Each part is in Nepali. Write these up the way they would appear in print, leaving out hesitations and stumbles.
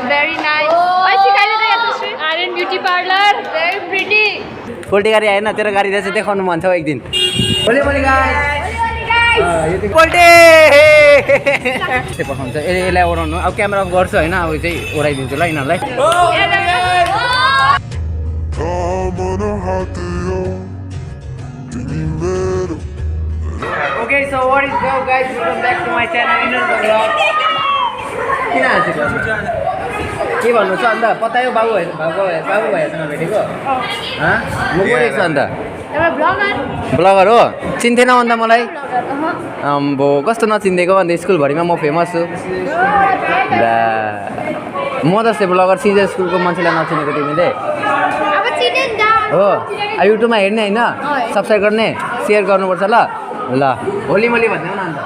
very nice. Iron beauty parlor, very pretty. Poultry गाडी आएन तेरो गाडी रहेछ देखाउनु मन छ एक दिन भोलि भोलि गाइस पोल्टी पठाउँछ यसलाई ओराउनु अब क्यामेरा अफ गर्छु होइन अब चाहिँ ओराइदिन्छु ल यिनीहरूलाई Okay, so what is up guys? Welcome back to my channel. किन हाँसेको के भन्नु छ अन्त पतायो बाबु भाइसँग भेटेको म बोलेको छु अन्त ब्लगर हो चिन्थेन अन्त मलाई अम्बो कस्तो नचिन्देको अन्त स्कुलभरिमा म फेमस छु म जस्तै ब्लगर सिजर स्कुलको मान्छेलाई नचिनेको तिमीले हो युट्युबमा हेर्ने होइन सब्सक्राइब गर्ने सेयर गर्नुपर्छ ल ल होली मोली भन्दै न अन्त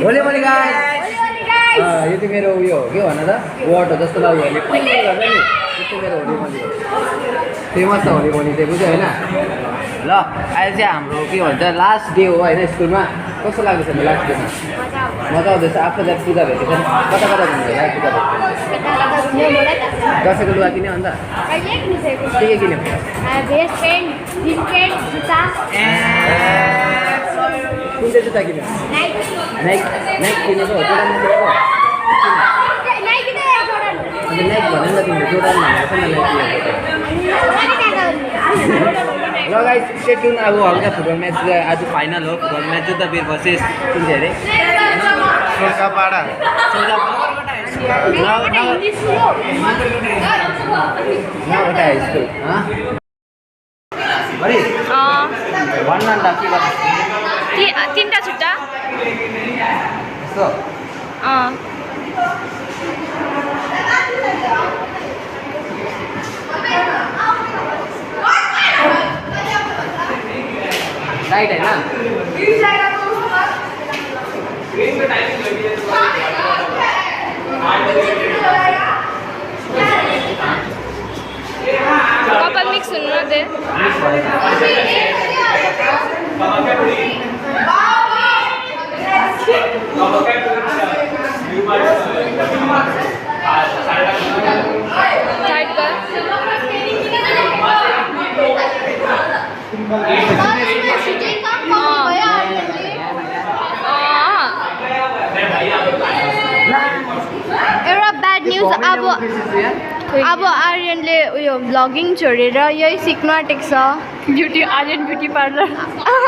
होली मोली गाइस यो चाहिँ मेरो उयो हो के भन त वाट हो जस्तो लाग्यो भने पुरै गर्छ नि त्यस्तो मेरो होली मोली फेमस छ होली मोली चाहिँ बुझ्यो होइन ल अहिले चाहिँ हाम्रो के भन्छ लास्ट डे हो होइन स्कुलमा कस्तो लाग्दैछ लास्ट डेमा मजा आउँदैछ आफ्टर द्याट पूजा भेटेको कता कता घुम्नु पूजा दसैँको लुगा किन्यो अन्त के किन्यो कुन चाहिँ जुत्ता किन्यो नाइक किनेको हो जोर्डन किनेको अन्त नाइक भनेर न तिमीले जोर्डन भनेको छ ल गाइस स्टे ट्युन अब हल्का फुटबल म्याच आज फाइनल हो फुटबल म्याच जुत्ता बिर भर्सेस कुन चाहिँ अरे सोर्कापाडा नगटा स्कुल भरि भन्न अन्त के गर्नु तीनटा छुट्टा राइट होइन कपाल मिक्स हुनु न दे टाइट कर एउटा ब्याड न्युज अब आर्यनले उयो भ्लगिङ छोडेर यही सिक्न आँटेको छ Aryan beauty parlour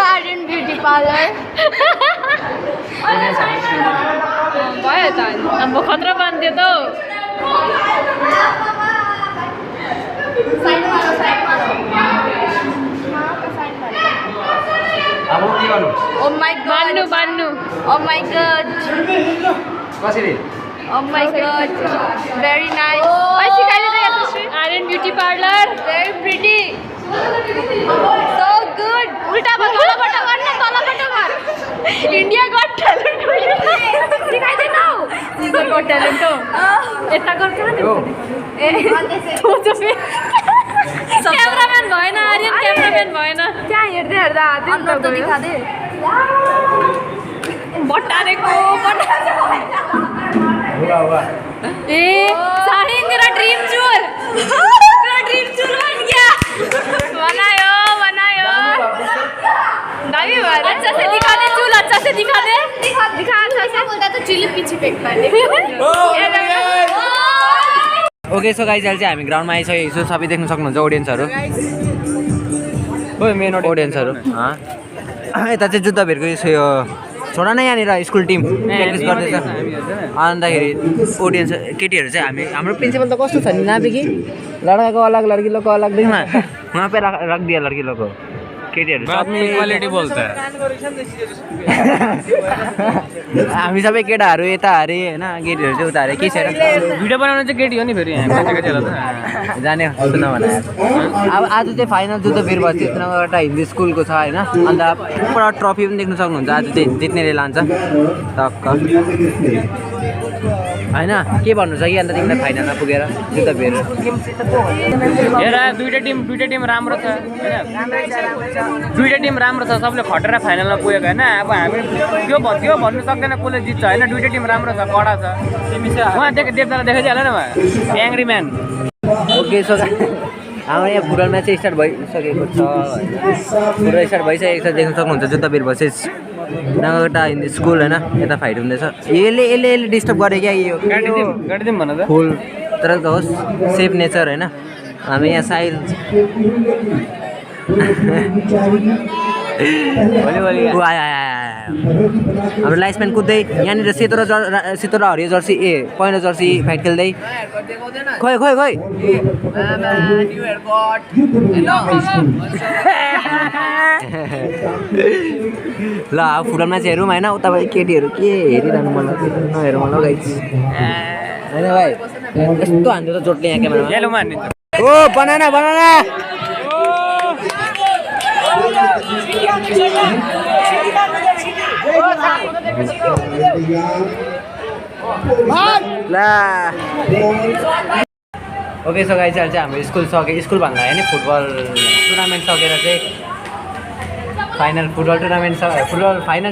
Aryan beauty parlour भयो त अब खतरा बान्थ्यो त अब के गर्नु ओ माय गॉड बान्नु ओ माय गॉड कसरी Oh my god, very nice. Iron beauty parlor, very pretty. So good. Ulta thala bata gar. India got talent. Dikhai de now. India got talent ho. Eta gar kahan ho? To jo fe. Cameraman bhayena Aryan cameraman bhayena. Kya herde aadin to dikha de. Bata ko. ए साहिन तेरा ड्रीम चूर बन गया बनायो दामी भएर अच्छा से दिखा दे चूल अच्छा से दिखा अच्छा से बोलता तो चूल पीछे फेंकता है ओके सो गाइस अहिले चाहिँ हामी ग्राउन्डमा आइसकेको छु सबै देख्न सक्नुहुन्छ ऑडियन्सहरु ओइ मेन ऑडियन्सहरु यता चाहिँ जुत्ता भेरको यो छोडा नै यहाँनिर स्कुल टिम प्र्याक्टिस गर्दैछ अन्तखेरि ऑडियन्स केटीहरू चाहिँ हाम्रो प्रिन्सिपल त कस्तो छ नि नाबिकी लडकाको अलग लड्किलोको अलग देख्न वहाँ पे रख दिया लड्किलोको केटीहरू क्वालिटी बोल्छ हामी सबै केटाहरू यता अरे हैन केटीहरू चाहिँ उता अरे के छैन भिडियो बनाउन चाहिँ केटी हो नि फेरि यहाँ बच्चाको चेला त जाने सुन भने अब आज चाहिँ फाइनल जुत्ता बिर बस्यो एउटा हिन्दी स्कुलको छ हैन अन्त पुरा ट्रफी पनि देख्न सक्नुहुन्छ आज चाहिँ जित्नेले लान्छ टक्क होइन के भन्नु छ कि अन्त तिमीलाई फाइनलमा पुगेर जुत्ता फेर हेर दुईटा टिम राम्रो छ होइन दुईटा टिम राम्रो छ सबले खटेर फाइनलमा पुगेको होइन अब हामी त्यो भन्नु सक्दैन कसले जित्छ होइन दुईटा टिम राम्रो छ कडा छ उहाँ देख्दा देखाइहाल्यो नि एङ्ग्री म्यान ओके सो हाम्रो यहाँ फुटबल म्याच चाहिँ स्टार्ट भइसकेको छ होइन फुटबल स्टार्ट भइसकेको छ देख्न सक्नुहुन्छ जुत्तावीर भर्सेस नगरकटा हिन्दी स्कुल होइन यता फाइट हुँदैछ यसले डिस्टर्ब गरे क्या यो गाडिदिउँ भन त फुल तर त होस् सेफ नेचर होइन हामी यहाँ साइल हाम्रो लाइसम्यान कुद्दै यहाँनिर सेतो र हरियो जर्सी पहेँलो जर्सी फाइट खेल्दै खोइ ल अब फुटबलमा चाहिँ हेरौँ होइन उता केटीहरू के हेरिरहनु मन नहेरौँ होला गाइस होइन भाइ यस्तो हान्थ्यो त चोटले यहाँ क्यामेरामा ओ बनाना ओके सो गाइस अहिले चाहिँ हाम्रो स्कुल सक्यो स्कुल भन्दा होइन फुटबल टुर्नामेन्ट सकेर चाहिँ फाइनल टुर्नामेन्ट सकेर चाहिँ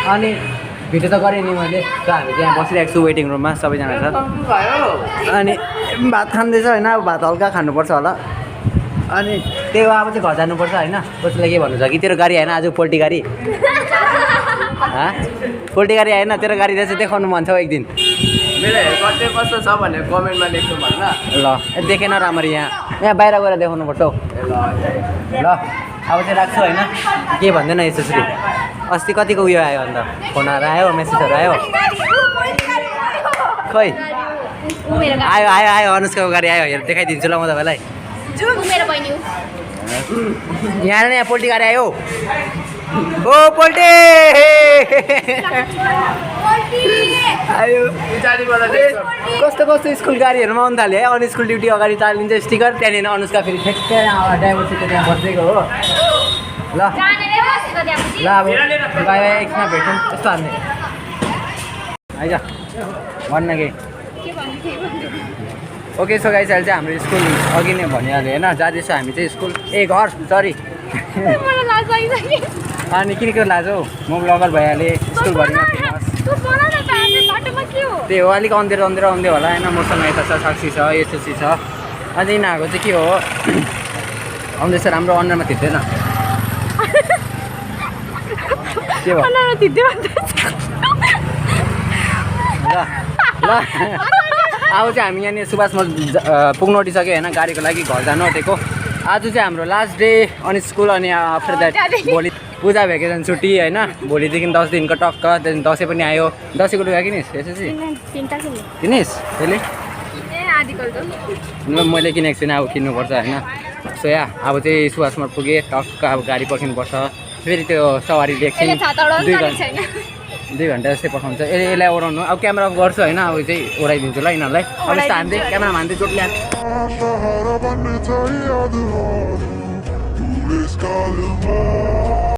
अनि भिडियो त गरेँ नि मैले त हामी चाहिँ यहाँ बसिरहेको छु वेटिङ रुममा सबैजना छ अनि भात खाँदैछ होइन अब भात हल्का खानुपर्छ होला अनि त्यो अब चाहिँ घर जानुपर्छ होइन कसैलाई के भन्नु छ कि तेरो गाडी होइन आज पोल्ट्री गाडी पोल्ट्री गाडी आएन तेरो गाडी चाहिँ देखाउनु मन छ एक दिन मेरो हेयर चाहिँ कस्तो छ भनेर कमेन्टमा लेख्नु भन्न ल देखेन राम्ररी यहाँ बाहिर गएर देखाउनुपर्छ हौ ल अब चाहिँ राख्छु होइन के भन्दैन यसरी अस्ति कतिको उयो आयो अन्त फोनहरू आयो मेसेजहरू आयो खै आयो अनुष्काको गाडी आयो हेर देखाइदिन्छु ल म तपाईँलाई यहाँ पोल्ट्री गाडी आयो ओ पोल्ट्री आयो कस्तो स्कुल गाडीहरूमा आउनु थाल्यो है अनि स्कुल ड्युटी अगाडि चालिन्छ स्टिकर त्यहाँनिर अनुष्का फेरि ठ्याक्कै ड्राइभरसित त्यहाँ बसेको हो ल अब एकछिनमा भेटौँ यस्तो हान्ने आइज भन्न के ओके सो गाइस अहिले चाहिँ हाम्रो स्कुल अघि नै भनिहाल्यो होइन जाँदैछ हामी चाहिँ स्कुल घर सरी अनि के लाज हौ म ब्लगर भइहालेँ स्कुलभरिमा फेमस त्यही हो अलिक अन्धेर आउँदै होला होइन मसँग यता छ साक्षी छ एसएससी छ अझै यिनीहरूको चाहिँ के हो आउँदैछ राम्रो अनुहारमा थिच्दैन के भयो ल अब चाहिँ हामी यहाँनिर सुभाषमा पुग्नु आँटिसक्यो होइन गाडीको लागि घर जानु आँटेको आज चाहिँ हाम्रो लास्ट डे अनि स्कुल अनि आफ्टर द्याट भोलि पूजा भेकेसन छुट्टी होइन भोलिदेखि 10 दिनको टक्क त्यहाँदेखि दसैँ पनि आयो दसैँको लुगा किनिस् यसपछि किनिस् त्यसले मैले किनेको छुइनँ अब किन्नुपर्छ होइन सो अब चाहिँ सुभाषमा पुगेँ टक्क अब गाडी पर्खिनुपर्छ फेरि त्यो सवारीले एकछिन 2 घन्टा जस्तै पठाउँछ यसलाई ओढाउनु अब क्यामेरा गर्छु होइन अब चाहिँ ओढाइदिन्छु ल यिनीहरूलाई अब यस्तो हान्दै क्यामेरा हान्दै चोट ल्या